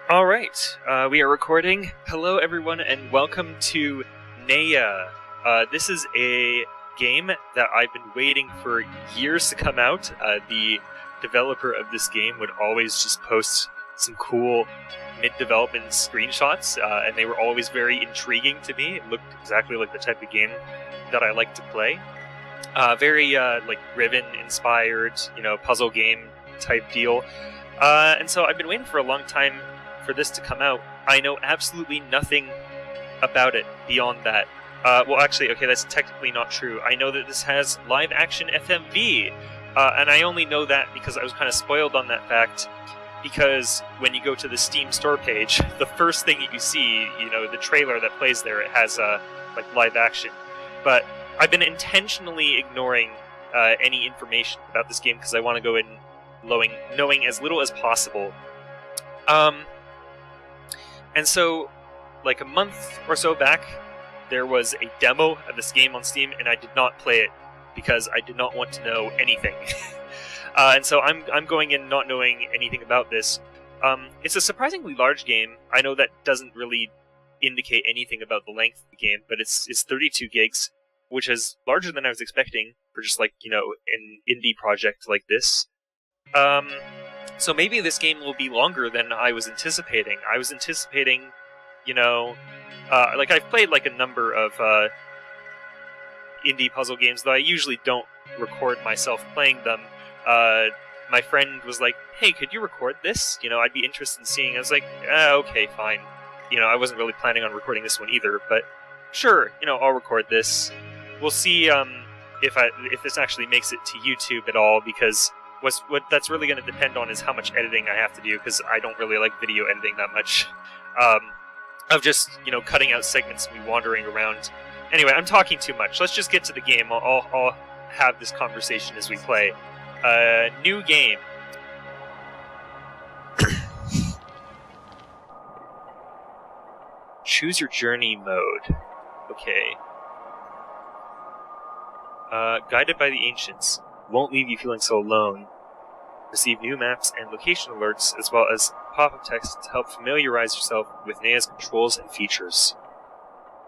Alright, we are recording. Hello everyone and welcome to Neyyah. This is a game that I've been waiting for years to come out. The developer of this game would always just post some cool mid-development screenshots, and they were always very intriguing to me. It looked exactly like the type of game that I like to play. Very like Riven-inspired, puzzle game type deal. And so I've been waiting for a long time for this to come out. I know absolutely nothing about it beyond that. Well, actually, okay, that's technically not true. I know that this has live-action FMV, and I only know that because I was kind of spoiled on that fact, because when you go to the Steam store page, the first thing that you see, the trailer that plays there, it has, like, live-action. But I've been intentionally ignoring any information about this game because I want to go in knowing as little as possible. And so, like a month or so back, there was a demo of this game on Steam, and I did not play it because I did not want to know anything. And so I'm going in not knowing anything about this. It's a surprisingly large game. I know that doesn't really indicate anything about the length of the game, but it's 32 gigs, which is larger than I was expecting for just like, an indie project like this. So maybe this game will be longer than I was anticipating. I was anticipating, like I've played like a number of indie puzzle games, though I usually don't record myself playing them. My friend was like, hey, could you record this? I'd be interested in seeing. I was like, okay, fine. I wasn't really planning on recording this one either, but sure, I'll record this. We'll see if this actually makes it to YouTube at all, because what that's really going to depend on is how much editing I have to do, because I don't really like video editing that much. Of just, cutting out segments and me wandering around. Anyway, I'm talking too much. Let's just get to the game. I'll have this conversation as we play. New game. Choose your journey mode. Okay. Guided by the ancients. Won't leave you feeling so alone. Receive new maps and location alerts, as well as pop-up text to help familiarize yourself with Neyyah's controls and features.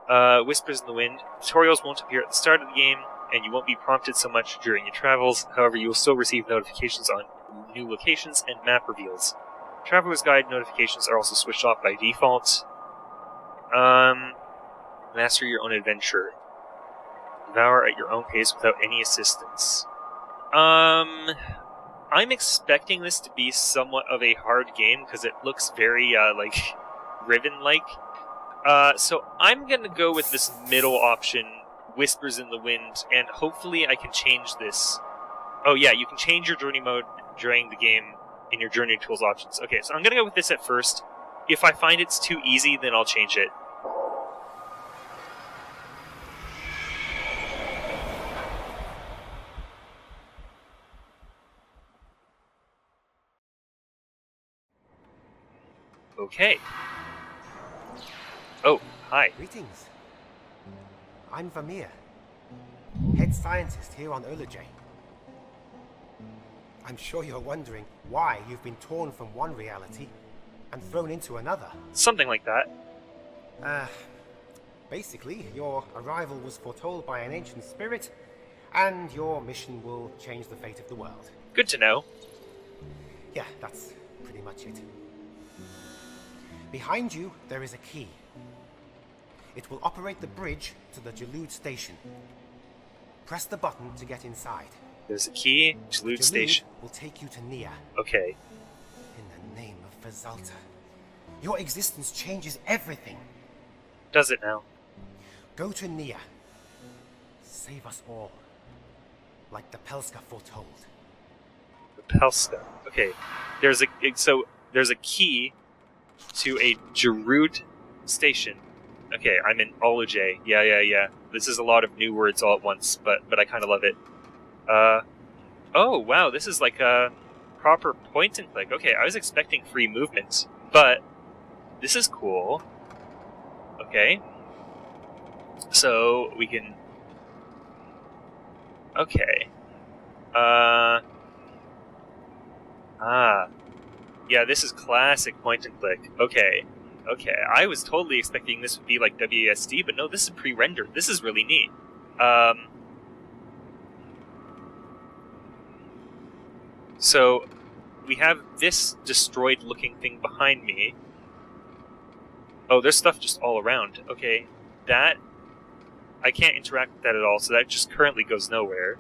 Whispers in the wind. Tutorials won't appear at the start of the game, and you won't be prompted so much during your travels. However, you will still receive notifications on new locations and map reveals. Traveler's Guide notifications are also switched off by default. Master your own adventure. Devour at your own pace without any assistance. I'm expecting this to be somewhat of a hard game, because it looks very, like, Riven-like. So I'm gonna go with this middle option, Whispers in the Wind, and hopefully I can change this. Oh yeah, you can change your journey mode during the game in your journey tools options. Okay, so I'm gonna go with this at first. If I find it's too easy, then I'll change it. Okay. Oh, hi. Greetings. I'm Vermeer, head scientist here on Olajay. I'm sure you're wondering why you've been torn from one reality and thrown into another. Something like that. Basically, your arrival was foretold by an ancient spirit, and your mission will change the fate of the world. Good to know. Yeah, that's pretty much it. Behind you, there is a key. It will operate the bridge to the Jalud station. Press the button to get inside. There's a key, Jalud station. Will take you to Neyyah. Okay. In the name of Fazalta, your existence changes everything. Does it now? Go to Neyyah. Save us all. Like the Pelska foretold. The Pelska. Okay. There's a key to a Jalud station. Okay, I'm in Olajay. Yeah. This is a lot of new words all at once, but I kind of love it. Oh, wow, this is like a proper point and click. Okay, I was expecting free movement, but this is cool. Okay. So, we can... Okay. Yeah, this is classic point and click. Okay. Okay, I was totally expecting this would be like WASD, but no, this is pre-rendered. This is really neat. So, we have this destroyed-looking thing behind me. Oh, there's stuff just all around. Okay, that... I can't interact with that at all, so that just currently goes nowhere.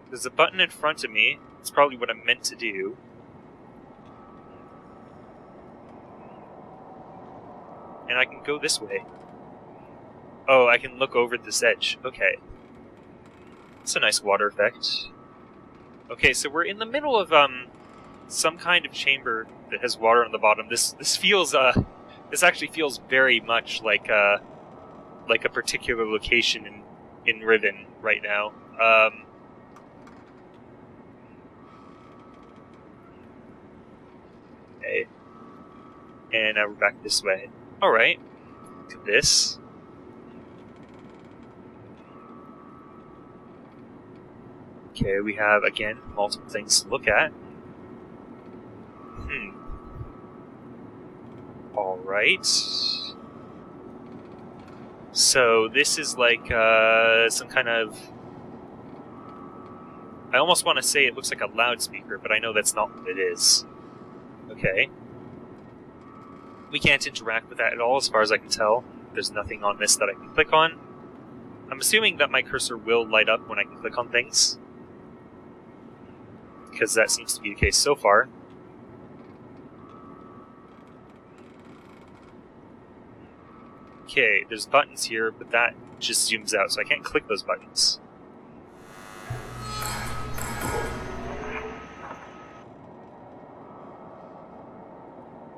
There's a button in front of me. It's probably what I'm meant to do. And I can go this way. Oh, I can look over this edge. Okay. That's a nice water effect. Okay, so we're in the middle of some kind of chamber that has water on the bottom. This feels this actually feels very much like a particular location in Riven right now. Okay. And now we're back this way. Alright. Look at this. Okay, we have, again, multiple things to look at. Alright. So, this is like some kind of... I almost want to say it looks like a loudspeaker, but I know that's not what it is. Okay. We can't interact with that at all, as far as I can tell. There's nothing on this that I can click on. I'm assuming that my cursor will light up when I can click on things, because that seems to be the case so far. Okay, there's buttons here, but that just zooms out, so I can't click those buttons.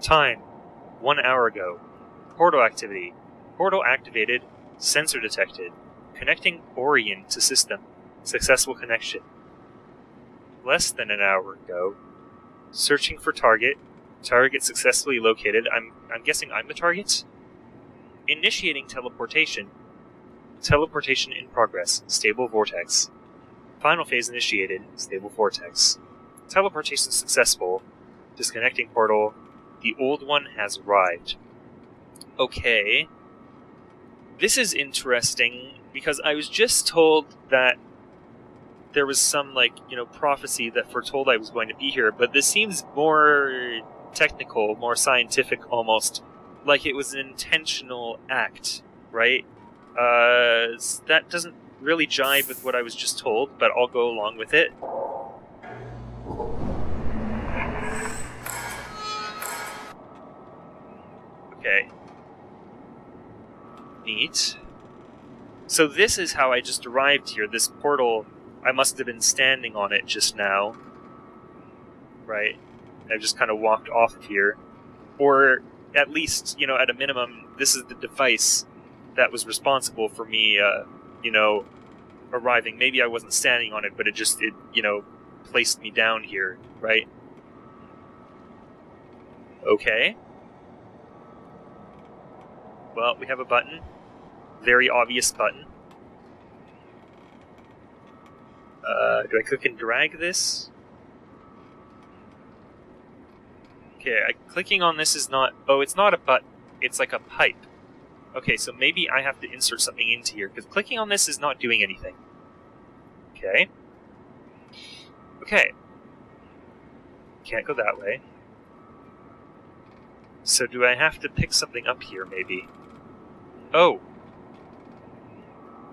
Time. 1 hour ago. Portal activity. Portal activated. Sensor detected. Connecting Orion to system. Successful connection. Less than an hour ago. Searching for target. Target successfully located. I'm guessing I'm the target? Initiating teleportation. Teleportation in progress. Stable vortex. Final phase initiated. Stable vortex. Teleportation successful. Disconnecting portal. The old one has arrived. Okay. This is interesting, because I was just told that there was some, prophecy that foretold I was going to be here, but this seems more technical, more scientific almost, like it was an intentional act, right? That doesn't really jive with what I was just told, but I'll go along with it. Okay. Neat. So this is how I just arrived here. This portal, I must have been standing on it just now. Right? I just kind of walked off of here. Or, at least, at a minimum, this is the device that was responsible for me, arriving. Maybe I wasn't standing on it, but it placed me down here, right? Okay. Well, we have a button. Very obvious button. Do I click and drag this? Okay, clicking on this is not... Oh, it's not a button. It's like a pipe. Okay, so maybe I have to insert something into here, because clicking on this is not doing anything. Okay. Okay. Can't go that way. So do I have to pick something up here, maybe? Oh.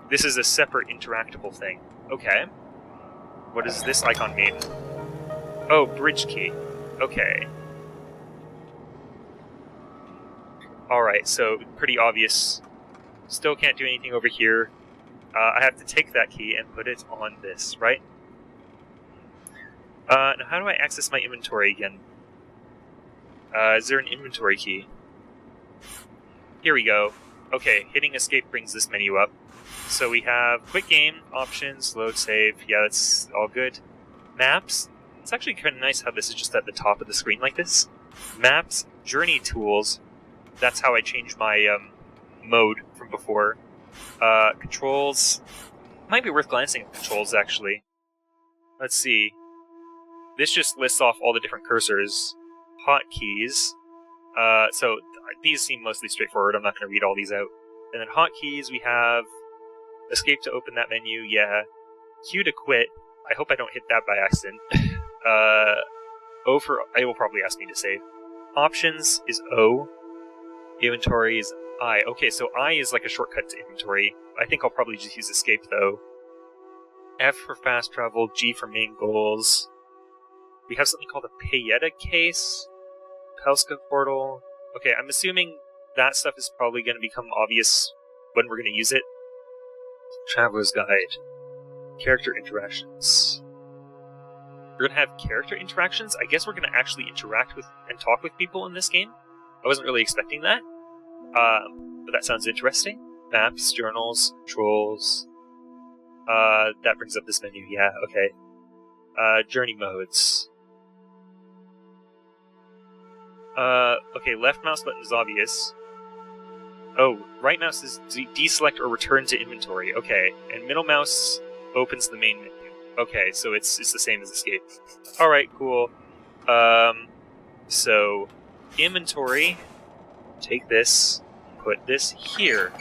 This is a separate interactable thing. Okay. What does this icon mean? Oh, bridge key. Okay. Alright, so pretty obvious. Still can't do anything over here. I have to take that key and put it on this, right? Now how do I access my inventory again? Is there an inventory key? Here we go. Okay, hitting escape brings this menu up. So we have quick game, options, load save. Yeah, that's all good. Maps. It's actually kind of nice how this is just at the top of the screen like this. Maps, journey tools. That's how I changed my mode from before. Controls. Might be worth glancing at controls, actually. Let's see. this just lists off all the different cursors. Hotkeys. So these seem mostly straightforward. I'm not going to read all these out. And then hotkeys, we have escape to open that menu. Yeah. Q to quit. I hope I don't hit that by accident. O for I will probably ask me to save. Options is O. Inventory is I. Okay, so I is like a shortcut to inventory. I think I'll probably just use escape though. F for fast travel. G for main goals. We have something called a Payetta case. Pelska portal. Okay, I'm assuming that stuff is probably going to become obvious when we're going to use it. Traveler's Guide. Character interactions. We're going to have character interactions? I guess we're going to actually interact with and talk with people in this game. I wasn't really expecting that. But that sounds interesting. Maps, journals, controls. That brings up this menu. Yeah, okay. Journey modes. Okay, left mouse button is obvious. Oh, right mouse is deselect or return to inventory. Okay, and middle mouse opens the main menu. Okay, so it's the same as escape. Alright, cool. So, inventory, take this, put this here.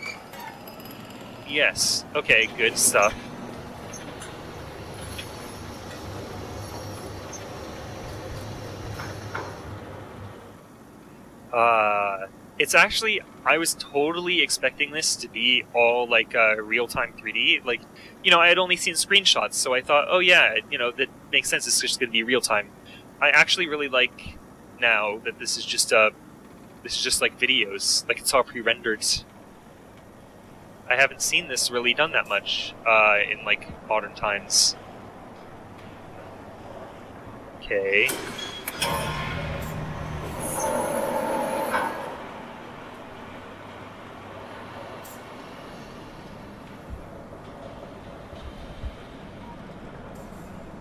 Yes, okay, good stuff. It's actually, I was totally expecting this to be all like real-time 3D. Like, you know, I had only seen screenshots, so I thought, oh yeah, you know, that makes sense. It's just going to be real-time. I actually really like now that this is just like videos, like it's all pre-rendered. I haven't seen this really done that much in like modern times. Okay.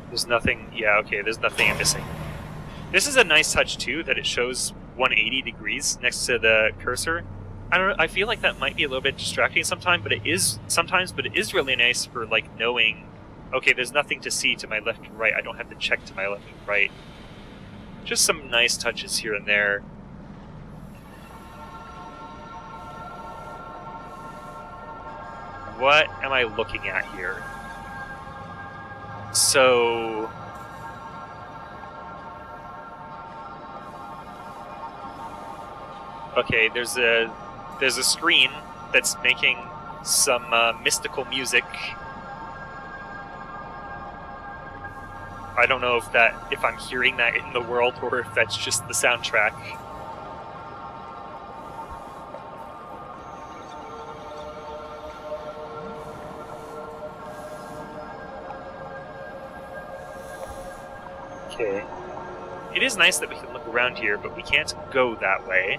There's nothing, yeah, okay, there's nothing I'm missing. This is a nice touch, too, that it shows 180 degrees next to the cursor. I don't know, I feel like that might be a little bit distracting sometimes, but it is really nice for, like, knowing, okay, there's nothing to see to my left and right, I don't have to check to my left and right. Just some nice touches here and there. What am I looking at here? So, okay, there's a screen that's making some mystical music. I don't know if I'm hearing that in the world or if that's just the soundtrack. Okay. It is nice that we can look around here, but we can't go that way.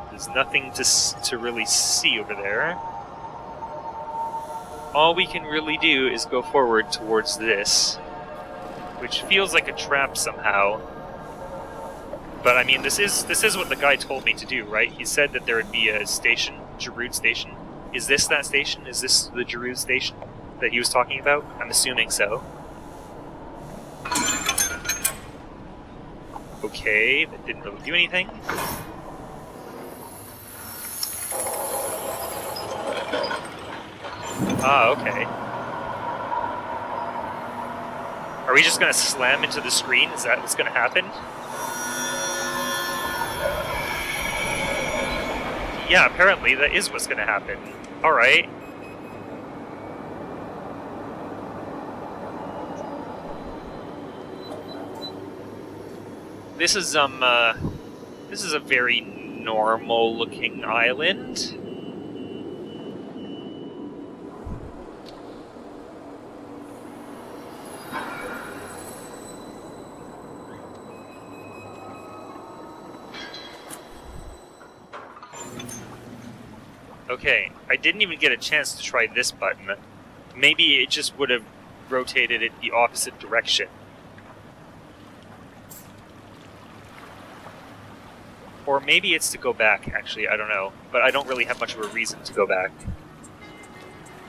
There's nothing to really see over there. All we can really do is go forward towards this, which feels like a trap somehow. But I mean, this is what the guy told me to do, right? He said that there would be a station, Giroud Station. Is this that station? Is this the Giroud Station that he was talking about? I'm assuming so. Okay, that didn't really do anything. Ah, okay. Are we just gonna slam into the screen? Is that what's gonna happen? Yeah, apparently that is what's gonna happen. Alright. This is a very normal looking island. Okay, I didn't even get a chance to try this button. Maybe it just would have rotated it the opposite direction. Or maybe it's to go back, actually, I don't know. But I don't really have much of a reason to go back.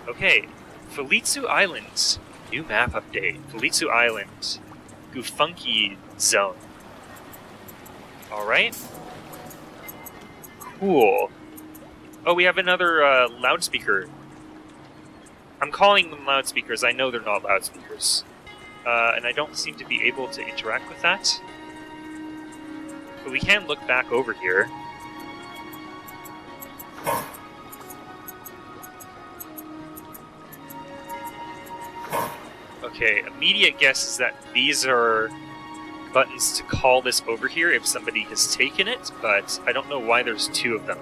Okay, Falitsu Island. New map update. Falitsu Island. Goofunky zone. Alright. Cool. Oh, we have another loudspeaker. I'm calling them loudspeakers. I know they're not loudspeakers. And I don't seem to be able to interact with that. But we can look back over here. Okay, immediate guess is that these are buttons to call this over here if somebody has taken it, but I don't know why there's two of them.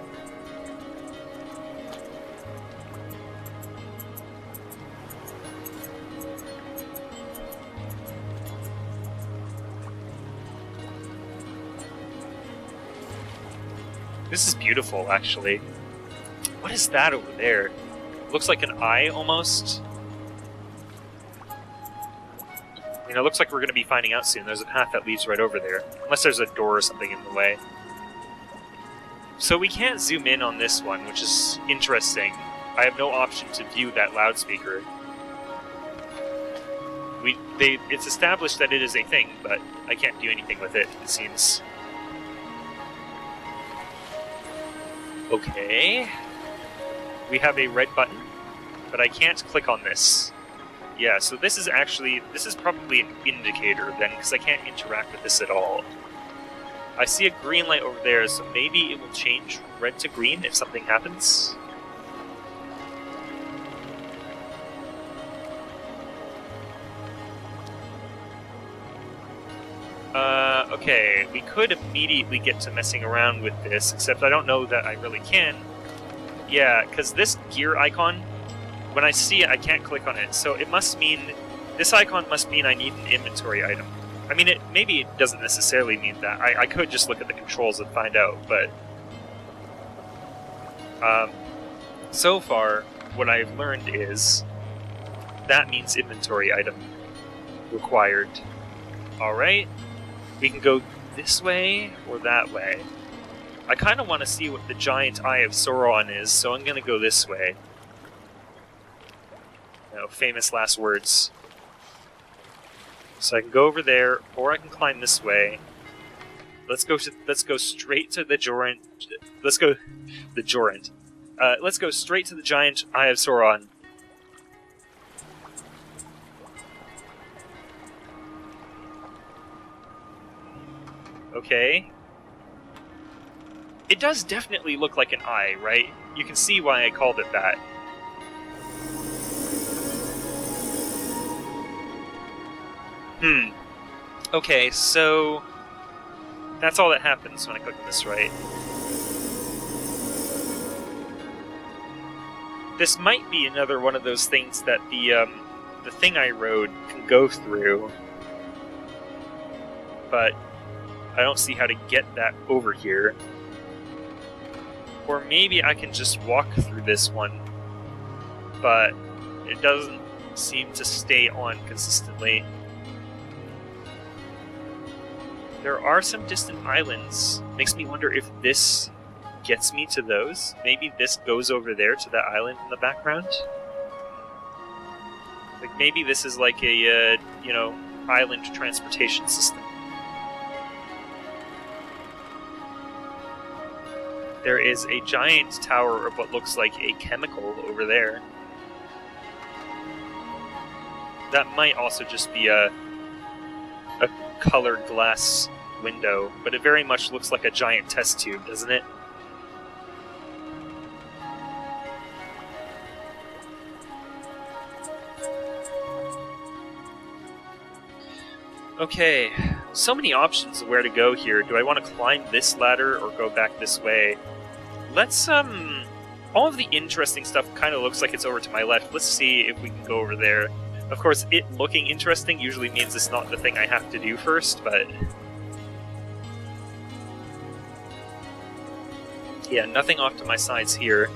This is beautiful, actually. What is that over there? Looks like an eye, almost. I mean, it looks like we're going to be finding out soon. There's a path that leads right over there. Unless there's a door or something in the way. So we can't zoom in on this one, which is interesting. I have no option to view that loudspeaker. It's established that it is a thing, but I can't do anything with it, it seems. Okay. We have a red button, but I can't click on this. Yeah, so this is probably an indicator then, because I can't interact with this at all. I see a green light over there, so maybe it will change red to green if something happens. Okay, we could immediately get to messing around with this, except I don't know that I really can. Yeah, because this gear icon, when I see it, I can't click on it, so it must mean... This icon must mean I need an inventory item. I mean, maybe it doesn't necessarily mean that. I could just look at the controls and find out, but... so far, what I've learned is... that means inventory item required. Alright. We can go this way or that way. I kind of want to see what the giant Eye of Sauron is, so I'm going to go this way. No, famous last words. So I can go over there, or I can climb this way. Let's go straight to the Jorant. Let's go straight to the giant Eye of Sauron. Okay. It does definitely look like an eye, right? You can see why I called it that. Okay, so... that's all that happens when I click on this, right? This might be another one of those things that the thing I rode can go through. But I don't see how to get that over here. Or maybe I can just walk through this one, but it doesn't seem to stay on consistently. There are some distant islands. Makes me wonder if this gets me to those. Maybe this goes over there to that island in the background. Like maybe this is like a, island transportation system. There is a giant tower of what looks like a chemical over there. That might also just be a colored glass window, but it very much looks like a giant test tube, doesn't it? Okay, so many options of where to go here. Do I want to climb this ladder or go back this way? Let's, all of the interesting stuff kind of looks like it's over to my left. Let's see if we can go over there. Of course, it looking interesting usually means it's not the thing I have to do first, but... yeah, nothing off to my sides here.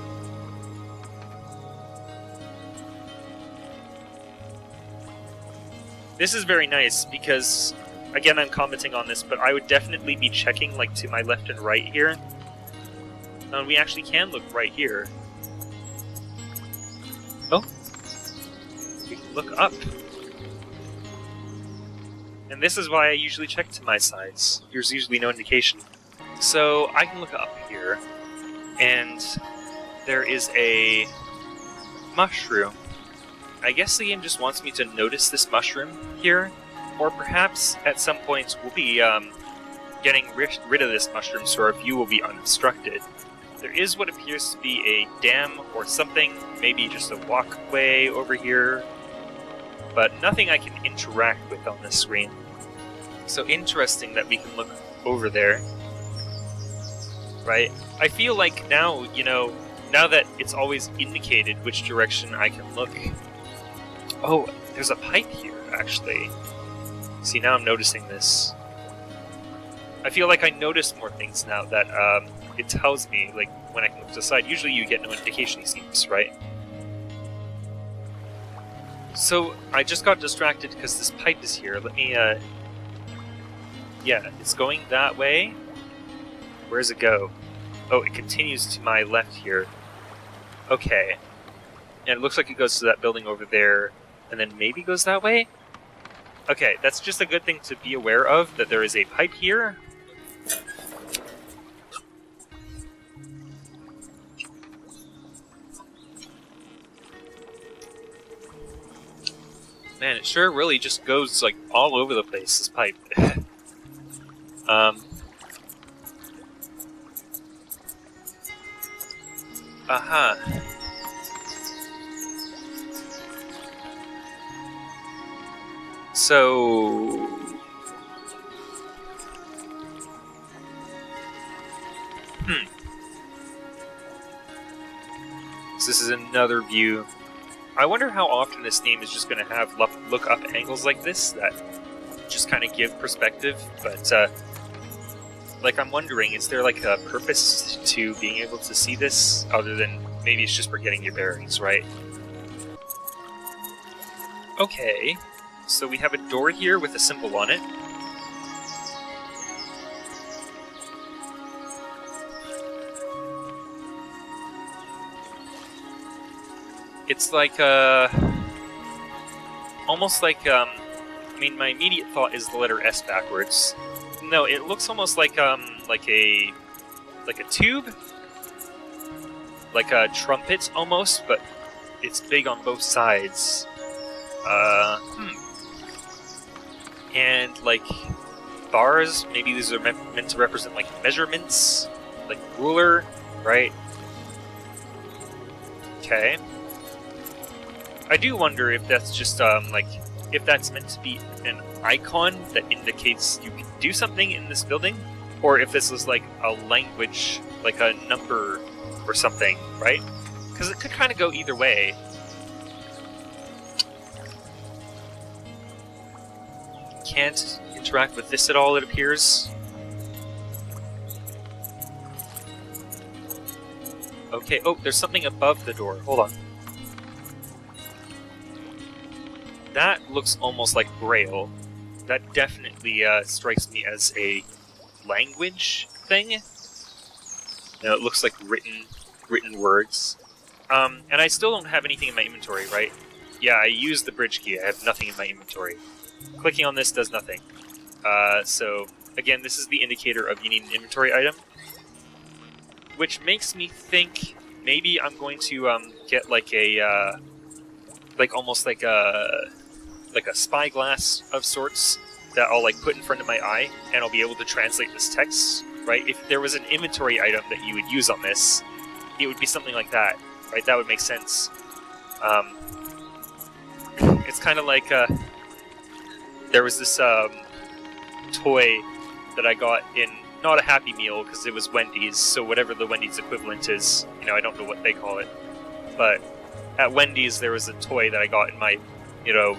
This is very nice because, again, I'm commenting on this, but I would definitely be checking, like, to my left and right here. And we actually can look right here. Oh. We can look up. And this is why I usually check to my sides. There's usually no indication. So I can look up here, and there is a mushroom. I guess the game just wants me to notice this mushroom here, or perhaps at some point we'll be getting rid of this mushroom so our view will be unobstructed. There is what appears to be a dam or something, maybe just a walkway over here, but nothing I can interact with on this screen. So interesting that we can look over there, right? I feel like now, you know, now that it's always indicated which direction I can look. Oh, there's a pipe here, actually. See, now I'm noticing this. I feel like I notice more things now that it tells me, like, when I can look to the side. Usually you get no indication, it seems, right? So, I just got distracted because this pipe is here. Let me, yeah, it's going that way. Where does it go? Oh, it continues to my left here. Okay. And it looks like it goes to that building over there, and then maybe goes that way? Okay, that's just a good thing to be aware of, that there is a pipe here. Man, it sure really just goes, like, all over the place, this pipe. Aha. So... So this is another view. I wonder how often this game is just going to have look-up angles like this that just kind of give perspective, but, like, I'm wondering, is there, like, a purpose to being able to see this, other than maybe it's just for getting your bearings, right? Okay, so we have a door here with a symbol on it. It's like, almost like, I mean, my immediate thought is the letter S backwards. No, it looks almost like a tube? Like a trumpet, almost, but it's big on both sides. And, like, bars, maybe these are meant to represent, like, measurements, like ruler, right? Okay. I do wonder if that's just, like, if that's meant to be an icon that indicates you can do something in this building, or if this is, like, a language, like a number or something, right? Because it could kind of go either way. Can't interact with this at all, it appears. Okay, oh, there's something above the door. Hold on. That looks almost like Braille. That definitely strikes me as a language thing. Now it looks like written words. And I still don't have anything in my inventory, right? Yeah, I used the bridge key. I have nothing in my inventory. Clicking on this does nothing. So, again, this is the indicator of you need an inventory item. Which makes me think maybe I'm going to get like a, like almost like a spyglass of sorts that I'll like put in front of my eye, and I'll be able to translate this text, right? If there was an inventory item that you would use on this, it would be something like that, right? That would make sense. It's kind of like, there was this toy that I got in, not a Happy Meal, because it was Wendy's, so whatever the Wendy's equivalent is, you know, I don't know what they call it. But at Wendy's, there was a toy that I got in my, you know,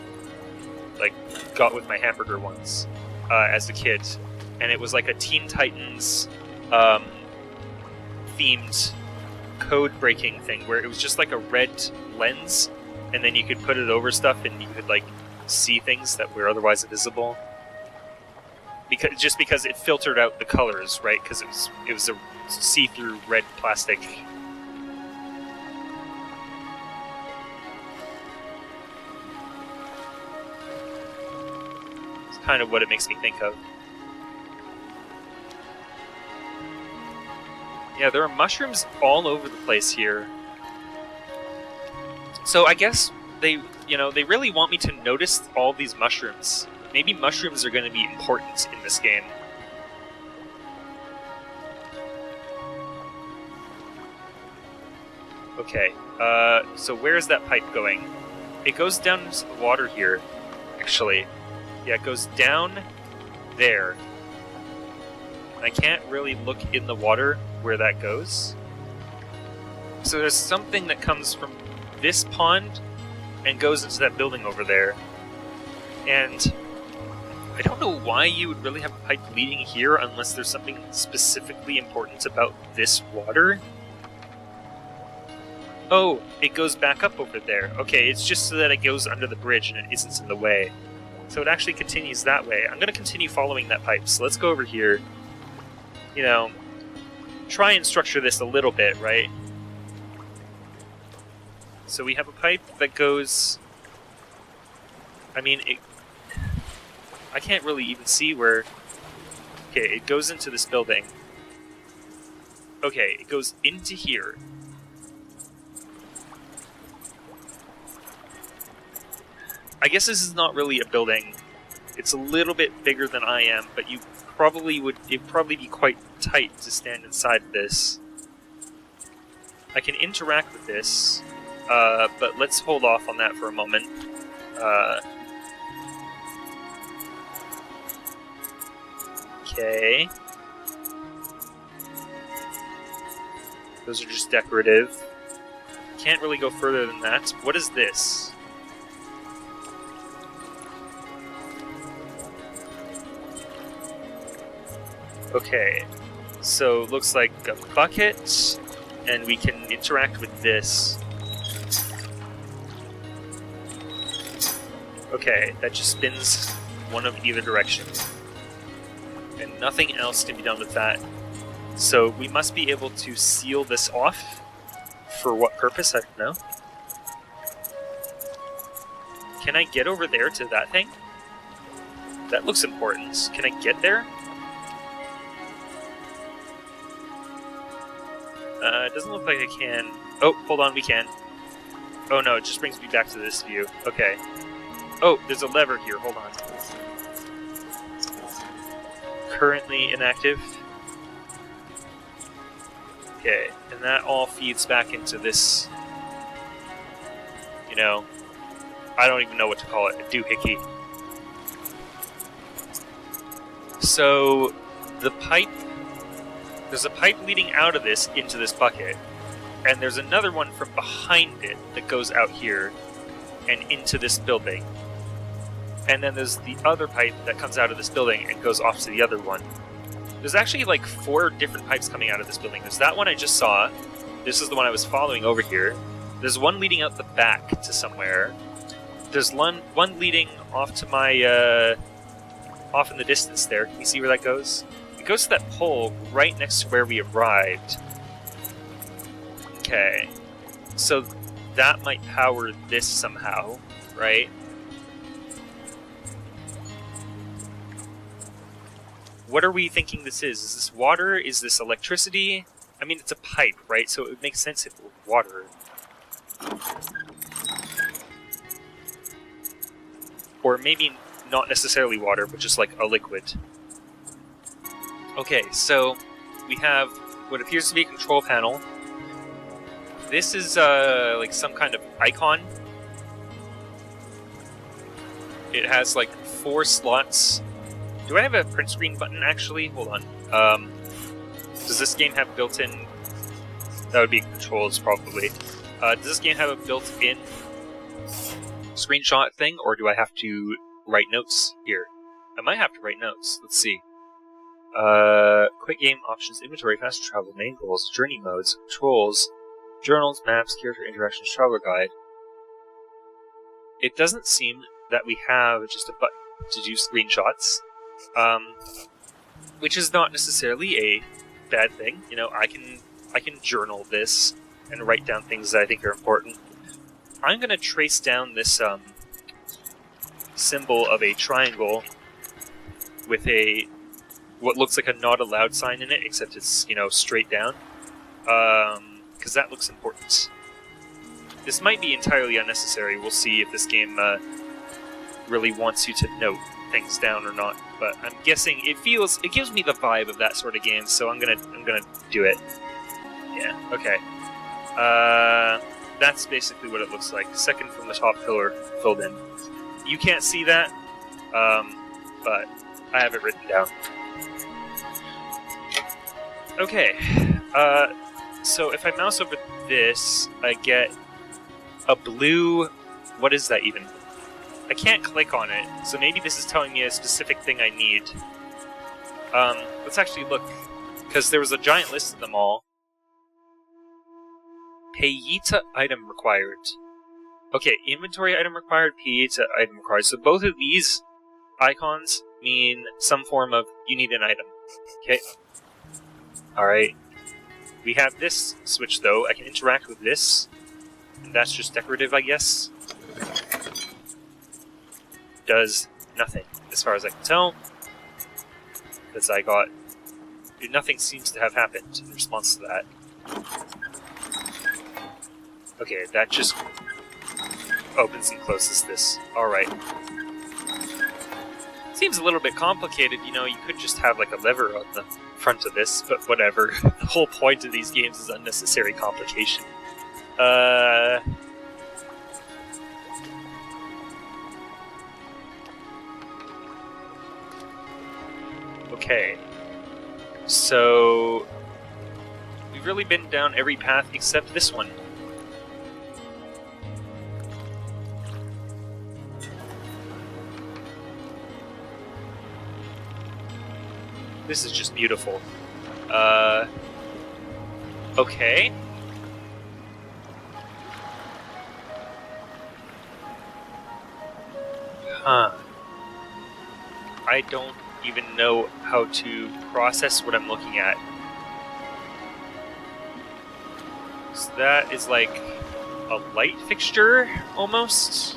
like, got with my hamburger once, as a kid. And it was like a Teen Titans, themed code-breaking thing, where it was just like a red lens, and then you could put it over stuff, and you could, like, see things that were otherwise invisible. Because it filtered out the colors, right? Because it was a see-through red plastic. kind of what it makes me think of. Yeah, there are mushrooms all over the place here. So I guess they really want me to notice all these mushrooms. Maybe mushrooms are going to be important in this game. Okay, so where's that pipe going? It goes down into the water here, actually. Yeah, it goes down there. I can't really look in the water where that goes. So there's something that comes from this pond and goes into that building over there. And I don't know why you would really have a pipe leading here unless there's something specifically important about this water. Oh, it goes back up over there. Okay, it's just so that it goes under the bridge and it isn't in the way. So it actually continues that way. I'm going to continue following that pipe. So let's go over here. You know, try and structure this a little bit, right? So we have a pipe that goes... I mean, I can't really even see where... Okay, it goes into this building. Okay, it goes into here. I guess this is not really a building. It's a little bit bigger than I am, but it'd probably be quite tight to stand inside this. I can interact with this, but let's hold off on that for a moment. Okay. Those are just decorative. Can't really go further than that. What is this? Okay, so looks like a bucket, and we can interact with this. Okay, that just spins one of either direction. And nothing else can be done with that. So we must be able to seal this off. For what purpose? I don't know. Can I get over there to that thing? That looks important. Can I get there? It doesn't look like I can. Oh, hold on, we can. Oh no, it just brings me back to this view. Okay. Oh, there's a lever here, hold on. Currently inactive. Okay, and that all feeds back into this, you know, I don't even know what to call it, a doohickey. So, the pipe... There's a pipe leading out of this into this bucket, and there's another one from behind it that goes out here and into this building. And then there's the other pipe that comes out of this building and goes off to the other one. There's actually like 4 different pipes coming out of this building. There's that one I just saw. This is the one I was following over here. There's one leading out the back to somewhere. There's one leading off to my, off in the distance there. Can you see where that goes? It goes to that pole right next to where we arrived. Okay. So that might power this somehow, right? What are we thinking this is? Is this water? Is this electricity? I mean, it's a pipe, right? So it would make sense if it were water. Or maybe not necessarily water, but just like a liquid. Okay, so we have what appears to be a control panel. This is like some kind of icon. It has like 4 slots. Do I have a print screen button actually? Hold on. Does this game have built-in... That would be controls probably. Does this game have a built-in screenshot thing, or do I have to write notes here? I might have to write notes. Let's see. Quick game options, inventory, fast travel, main goals, journey modes, controls, journals, maps, character interactions, traveler guide. It doesn't seem that we have just a button to do screenshots, which is not necessarily a bad thing. You know, I can journal this and write down things that I think are important. I'm going to trace down this symbol of a triangle with what looks like a not allowed sign in it, except it's, you know, straight down. Because that looks important. This might be entirely unnecessary. We'll see if this game really wants you to note things down or not. But I'm guessing it gives me the vibe of that sort of game, so I'm gonna do it. Yeah. Okay. That's basically what it looks like. Second from the top pillar filled in. You can't see that, but I have it written down. Okay. So if I mouse over this, I get a blue... What is that even? I can't click on it, so maybe this is telling me a specific thing I need. Let's actually look, because there was a giant list of them all. Payita item required. Okay, inventory item required, Payita item required. So both of these icons mean some form of you need an item. Okay. Alright. We have this switch though. I can interact with this. And that's just decorative, I guess. Does nothing, as far as I can tell. Because nothing seems to have happened in response to that. Okay, that just opens and closes this. Alright. Seems a little bit complicated, you know, you could just have like a lever on the front of this, but whatever. The whole point of these games is unnecessary complication. Okay. So... we've really been down every path except this one. This is just beautiful. Okay. Huh. I don't even know how to process what I'm looking at. So that is like a light fixture, almost?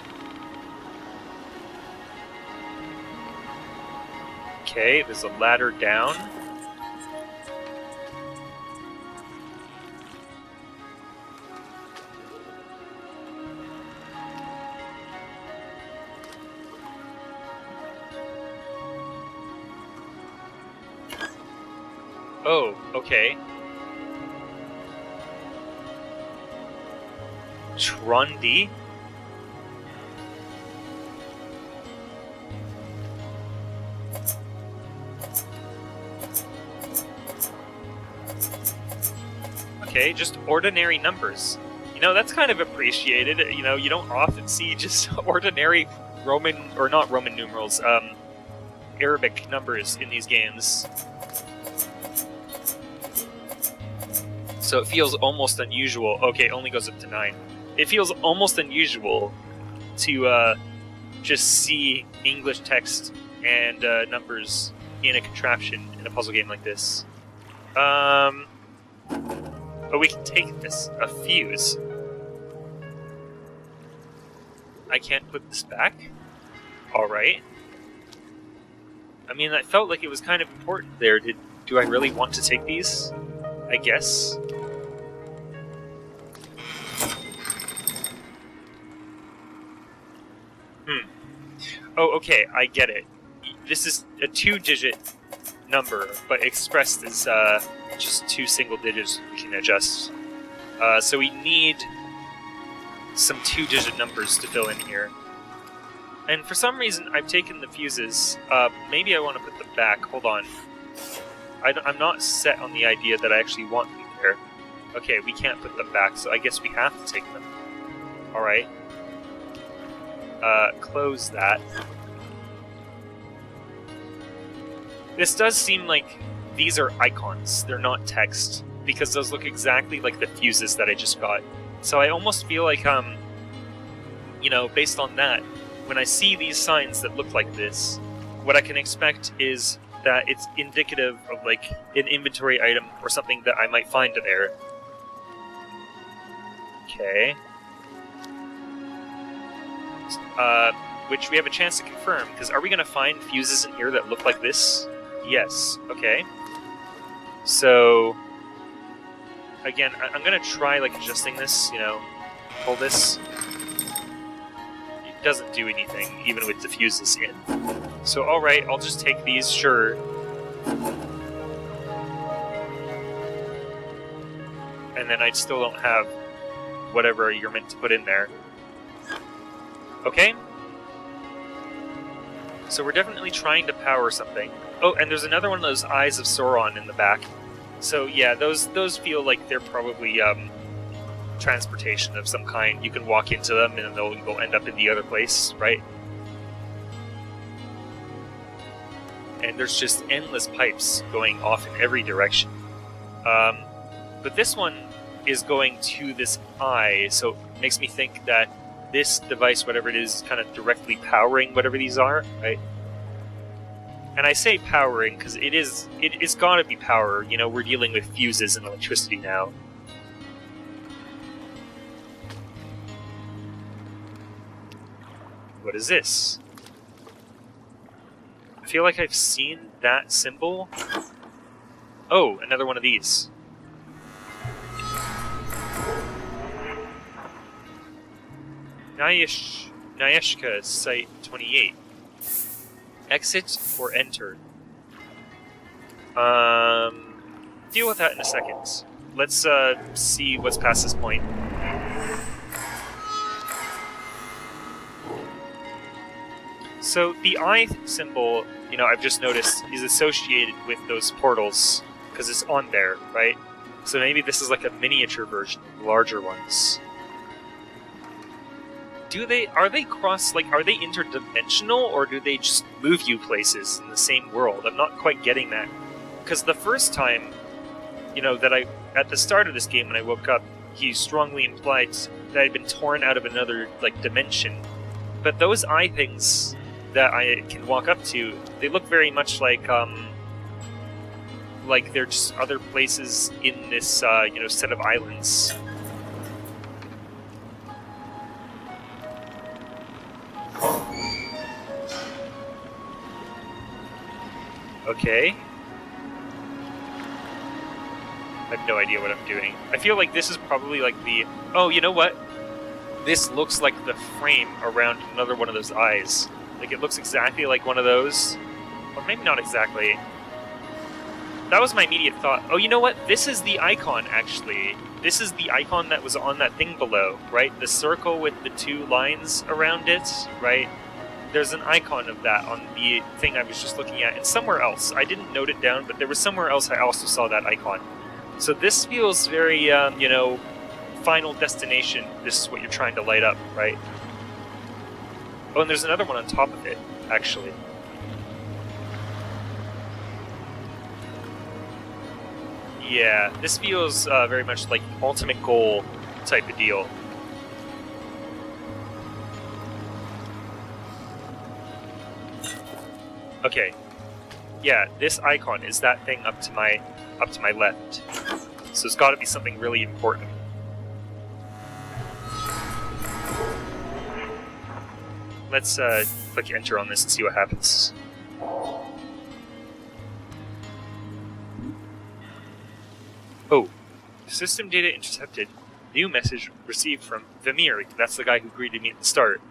Okay, there's a ladder down. Oh, okay. Trondi? Okay, just ordinary numbers. You know, that's kind of appreciated. You know, you don't often see just ordinary Roman, or not Roman numerals, Arabic numbers in these games. So it feels almost unusual. Okay, it only goes up to 9. It feels almost unusual to just see English text and numbers in a contraption in a puzzle game like this. But we can take this. A fuse. I can't put this back? Alright. I mean, I felt like it was kind of important there. Do I really want to take these? I guess. Oh, okay, I get it. This is a 2-digit number, but expressed as just 2 single digits we can adjust. So we need some 2-digit numbers to fill in here. And for some reason, I've taken the fuses. Maybe I want to put them back. Hold on. I'm not set on the idea that I actually want them there. Okay, we can't put them back, so I guess we have to take them. Alright. Close that. This does seem like these are icons. They're not text, because those look exactly like the fuses that I just got. So I almost feel like, you know, based on that, when I see these signs that look like this, what I can expect is that it's indicative of, like, an inventory item or something that I might find there. Okay. which we have a chance to confirm, because are we going to find fuses in here that look like this? Yes. Okay. So, again, I'm going to try, like, adjusting this, you know, pull this. It doesn't do anything, even with the fuses in. So, alright, I'll just take these, sure. And then I still don't have whatever you're meant to put in there. Okay. So we're definitely trying to power something. Oh, and there's another one of those Eyes of Sauron in the back. So yeah, those feel like they're probably transportation of some kind. You can walk into them and they'll end up in the other place, right? And there's just endless pipes going off in every direction. But this one is going to this eye, so it makes me think that this device, whatever it is kind of directly powering whatever these are, right? And I say powering because it's got to be power. You know, we're dealing with fuses and electricity now. What is this? I feel like I've seen that symbol. Oh, another one of these. Neyyah Site 28. Exit or enter? Deal with that in a second. Let's see what's past this point. So the eye symbol, you know, I've just noticed is associated with those portals because it's on there, right? So maybe this is like a miniature version of the larger ones. Are they interdimensional, or do they just move you places in the same world? I'm not quite getting that. Because the first time, you know, at the start of this game when I woke up, he strongly implied that I'd been torn out of another, like, dimension. But those eye things that I can walk up to, they look very much like they're just other places in this, you know, set of islands. Okay. I have no idea what I'm doing. I feel like this is probably like the... Oh, you know what? This looks like the frame around another one of those eyes. Like, it looks exactly like one of those. Or maybe not exactly. That was my immediate thought. Oh, you know what? This is the icon, actually. This is the icon that was on that thing below, right? The circle with the two lines around it, right? There's an icon of that on the thing I was just looking at, and somewhere else. I didn't note it down, but there was somewhere else I also saw that icon. So this feels very, you know, Final Destination. This is what you're trying to light up, right? Oh, and there's another one on top of it, actually. Yeah, this feels very much like ultimate goal type of deal. Okay, yeah, this icon is that thing up to my left. So it's got to be something really important. Let's click enter on this and see what happens. Oh, system data intercepted. New message received from Vimir. That's the guy who greeted me at the start.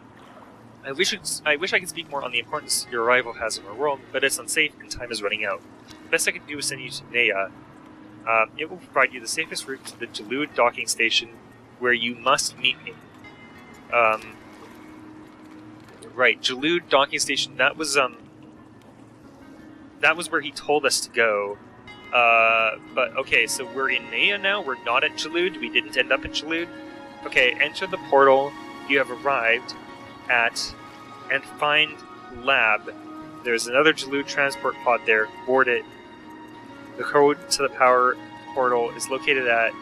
I wish I could speak more on the importance your arrival has in our world, but it's unsafe and time is running out. The best I can do is send you to Neyyah. It will provide you the safest route to the Jalud docking station, where you must meet me. Right, Jalud docking station. That was where he told us to go. But okay, so we're in Neyyah now. We're not at Jalud. We didn't end up at Jalud. Okay, enter the portal. You have arrived at and find lab. There's another Jalud transport pod there. Board it. The code to the power portal is located at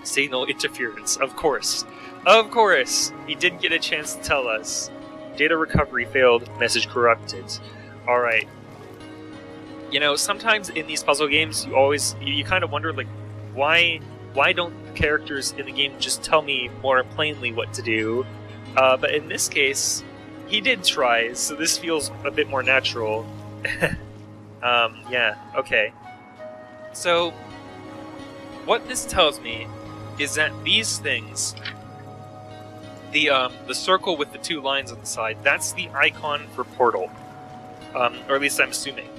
signal interference. Of course. Of course! He didn't get a chance to tell us. Data recovery failed. Message corrupted. Alright. You know, sometimes in these puzzle games, you kind of wonder, like, why don't the characters in the game just tell me more plainly what to do? But in this case, he did try, so this feels a bit more natural. Yeah, okay. So, what this tells me is that these things, the circle with the 2 lines on the side, that's the icon for portal. Or at least I'm assuming.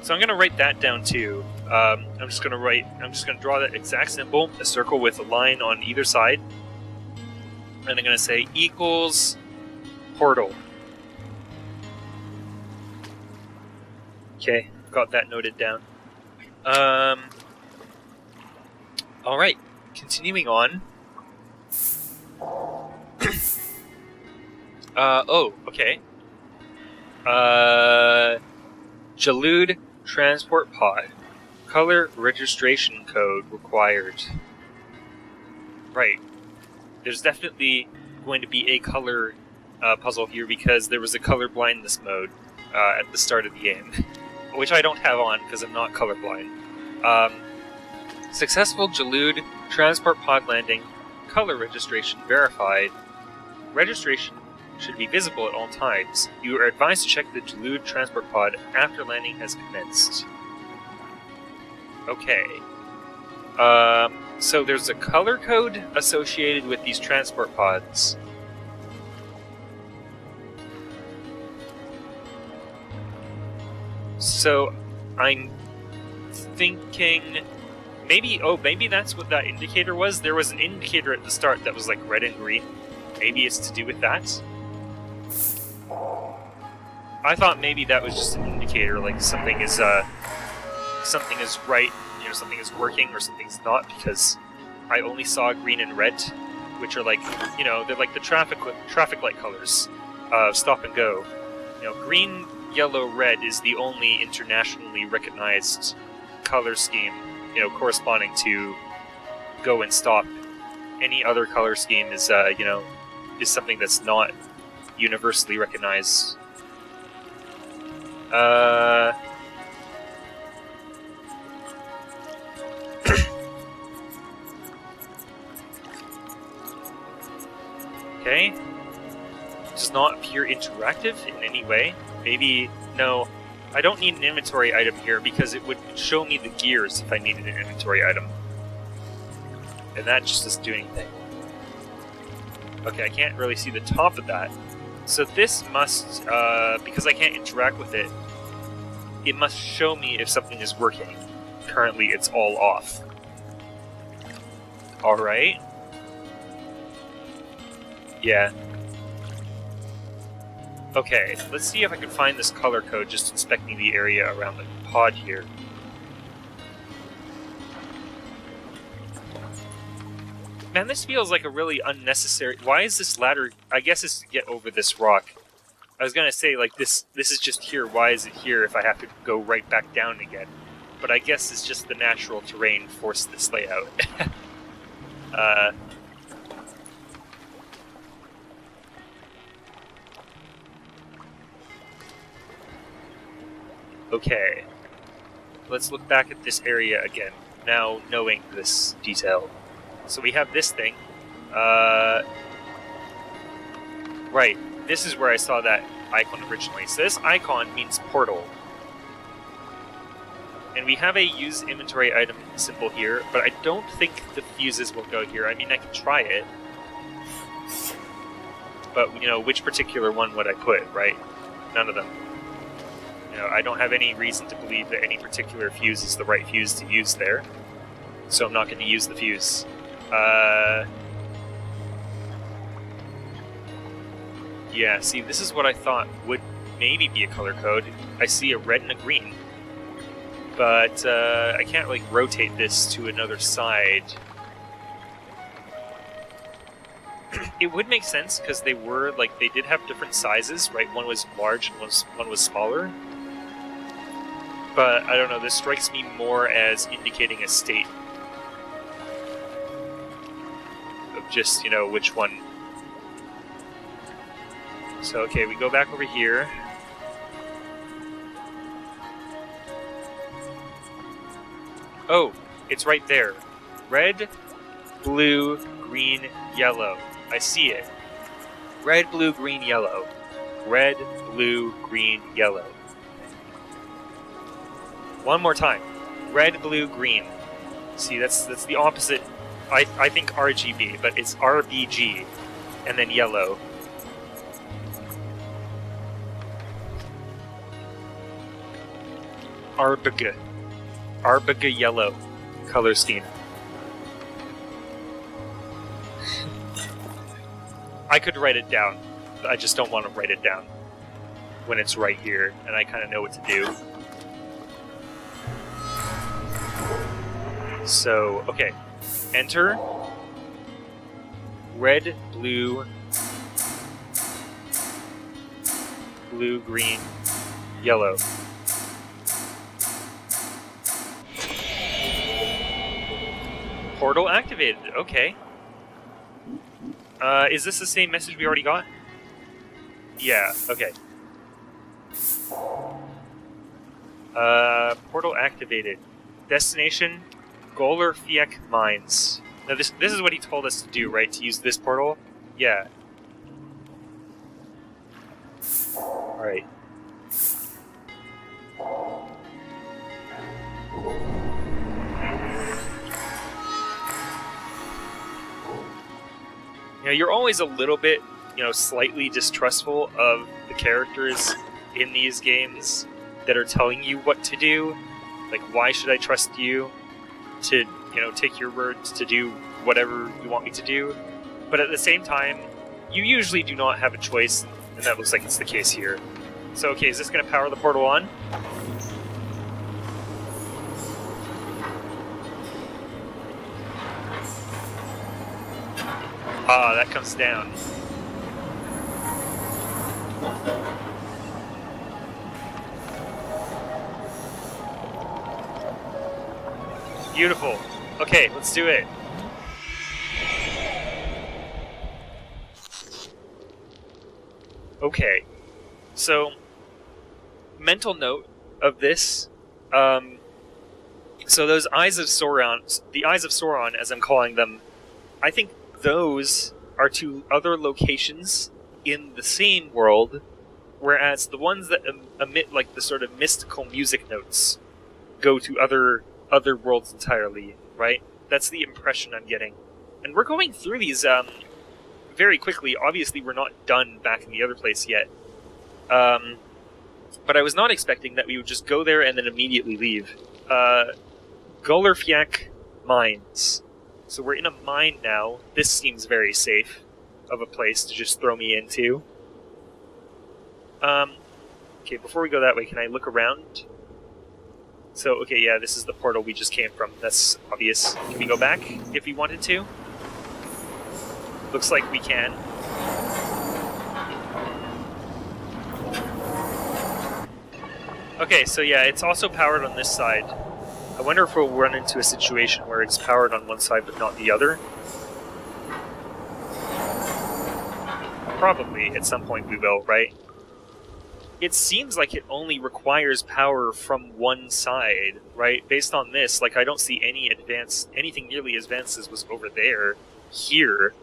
So I'm going to write that down too. I'm just going to draw that exact symbol, a circle with a line on either side. And I'm going to say equals portal. Okay, got that noted down. Alright, continuing on. Oh, okay. Jalude transport pod. Color registration code required. Right. There's definitely going to be a color puzzle here because there was a color blindness mode at the start of the game, which I don't have on because I'm not colorblind. Successful Jalude transport pod landing. Color registration verified. Registration should be visible at all times. You are advised to check the Jalude transport pod after landing has commenced. Okay. So there's a color code associated with these transport pods. So I'm thinking maybe that's what that indicator was. There was an indicator at the start that was like red and green. Maybe it's to do with that. I thought maybe that was just an indicator, like something is right, something is working or something's not, because I only saw green and red, which are like, they're like the traffic light colors of stop and go. Green, yellow, red is the only internationally recognized color scheme, corresponding to go and stop. Any other color scheme is, is something that's not universally recognized. Okay. Does not appear interactive in any way. Maybe, no. I don't need an inventory item here because it would show me the gears if I needed an inventory item. And that just doesn't do anything. Okay, I can't really see the top of that. So this must, because I can't interact with it, it must show me if something is working. Currently, it's all off. Alright. Yeah. Okay, let's see if I can find this color code just inspecting the area around the pod here. Man, this feels like a really unnecessary... Why is this ladder... I guess it's to get over this rock. I was gonna say, like, this is just here. Why is it here if I have to go right back down again? But I guess it's just the natural terrain forced this layout. Okay. Let's look back at this area again, now knowing this detail. So we have this thing. Right, this is where I saw that icon originally. So this icon means portal. And we have a use inventory item symbol here, but I don't think the fuses will go here. I mean, I can try it. But, which particular one would I put, right? None of them. I don't have any reason to believe that any particular fuse is the right fuse to use there. So I'm not going to use the fuse. Yeah, see, this is what I thought would maybe be a color code. I see a red and a green. But I can't, rotate this to another side. It would make sense, because they were, they did have different sizes, right? One was large and one was smaller. But, I don't know, this strikes me more as indicating a state. Of just, which one. So, okay, we go back over here. Oh, it's right there. Red, blue, green, yellow. I see it. Red, blue, green, yellow. Red, blue, green, yellow. One more time. Red, blue, green. See, that's the opposite. I think RGB, but it's RBG, and then yellow. Arbiga yellow color scheme. I could write it down, but I just don't want to write it down when it's right here, and I kind of know what to do. So, okay. Enter. Red, blue, blue, green, yellow. Portal activated. Okay. Is this the same message we already got? Yeah, okay. Portal activated. Destination, Gollerfiek Mines. Now this is what he told us to do, right? To use this portal? Yeah. Alright. You know, you're always a little bit, slightly distrustful of the characters in these games that are telling you what to do. Like, why should I trust you to, take your word to do whatever you want me to do? But at the same time, you usually do not have a choice, and that looks like it's the case here. So, okay, is this going to power the portal on? Ah, that comes down. Beautiful. Okay, let's do it. Okay. So, mental note of this. So those Eyes of Sauron, the Eyes of Sauron, as I'm calling them, I think those are two other locations in the same world, whereas the ones that emit like the sort of mystical music notes go to other worlds entirely, right? That's the impression I'm getting. And we're going through these very quickly. Obviously, we're not done back in the other place yet. But I was not expecting that we would just go there and then immediately leave. Gollerfiek Mines. So we're in a mine now. This seems very safe of a place to just throw me into. Okay, before we go that way, can I look around? So, okay, yeah, this is the portal we just came from. That's obvious. Can we go back if we wanted to? Looks like we can. Okay, so yeah, it's also powered on this side. I wonder if we'll run into a situation where it's powered on one side but not the other. Probably, at some point we will, right? It seems like it only requires power from one side, right? Based on this, like, I don't see anything nearly as advanced as was over there, here.